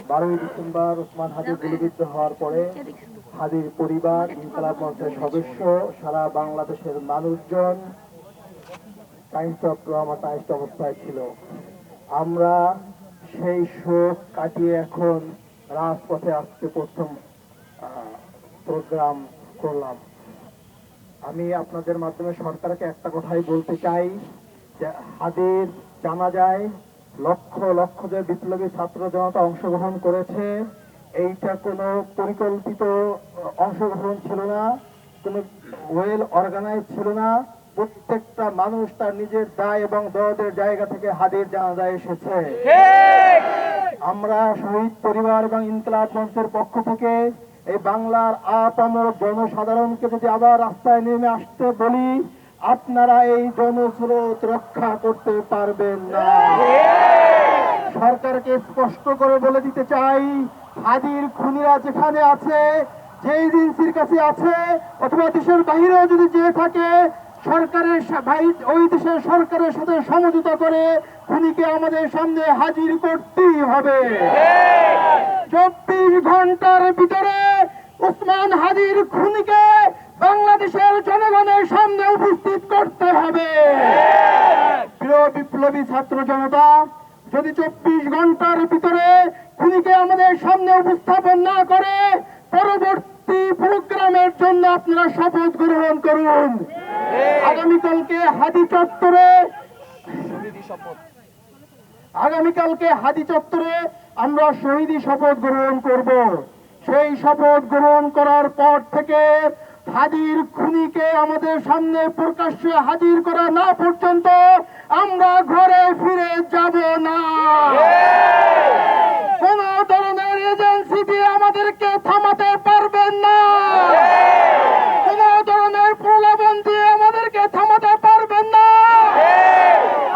12ই December Osman হাদি গুলিবিদ্ধ হওয়ার পরে হাদির পরিবার, ইনকিলাব মঞ্চের সদস্য, সারা বাংলাদেশের মানুষজন ট্রমাটাইজড অবস্থায় ছিল। আমরা সেই শোক কাটিয়ে এখন রাজপথে আজকে প্রথম প্রোগ্রাম করলাম। আমি আপনাদের মাধ্যমে সরকারকে একটা কথাই বলতে চাই যে হাদির জানাজায় লক্ষ লক্ষ যে বিপ্লবী ছাত্র জনতা অংশগ্রহণ করেছে, এইটা কোনো পরিকল্পিত অংশগ্রহণ ছিল না, কোনো ওয়েল অর্গানাইজ ছিল না। প্রত্যেকটা মানুষ তার নিজের দায় এবং দরদের জায়গা থেকে হাদির জানাজায় এসেছে। আমরা শহীদ পরিবার এবং ইনকিলাব মঞ্চের পক্ষ থেকে এই বাংলার আপামর জনসাধারণকে যদি আবার রাস্তায় নেমে আসতে বলি, আপনারা এই জনস্রোত রক্ষা করতে পারবেন না। সরকারকে স্পষ্ট করে বলে দিতে চাই, হাদির খুনিরা যেখানে আছে, যে এজেন্সির কাছে আছে অথবা দেশের বাহিরেও যদি যেয়ে থাকে, সরকারের ওই দেশের সরকারের সাথে সমঝোতা করে খুনিকে আমাদের সামনে হাজির করতেই হবে। 24 ঘন্টার ভিতরে ওসমান হাদির খুনিকে বাংলাদেশের জনগণের সামনে উপস্থিত করতে হবে। প্রিয় বিপ্লবী ছাত্র জনতা, যদি 24 ঘন্টার ভিতরে খুনিকে আমাদের সামনে উপস্থাপন না করে, পরবর্তী প্রোগ্রামের জন্য আপনারা শপথ গ্রহণ করুন। আগামীকালকে হাদি চত্বরে আমরা শহীদি শপথ গ্রহণ করব। সেই শপথ গ্রহণ করার পর থেকে হাদির খুনিকে আমাদের সামনে প্রকাশ্যে হাজির করা না পর্যন্ত আমরা ঘরে ফিরে যাব না। কোন ধরনের এজেন্সি দিয়ে আমাদেরকে থামাতে পারবেন না। কোন ধরনের প্রলোভন দিয়ে আমাদেরকে থামাতে পারবেন না।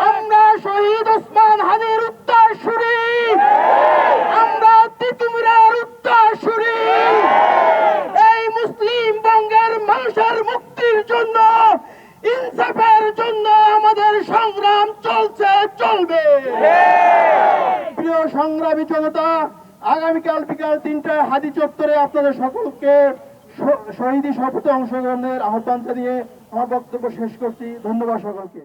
আমরা শহীদ ওসমান হাদির উত্তরসূরি, আমরা তিতুমিরের উত্তরসূরি। এই মুসলিম বঙ্গের মানুষের মুক্তির জন্য, ইনসাফের জন্য আমাদের সংগ্রাম চলছে, চলবে। প্রিয় সংগ্রামী জনতা, আগামীকাল বিকাল 3টায় হাদি চত্বরে আপনাদের সকলকে শহীদি শপথে অংশগ্রহণের আহ্বান জানিয়ে আমার বক্তব্য শেষ করছি। ধন্যবাদ সকলকে।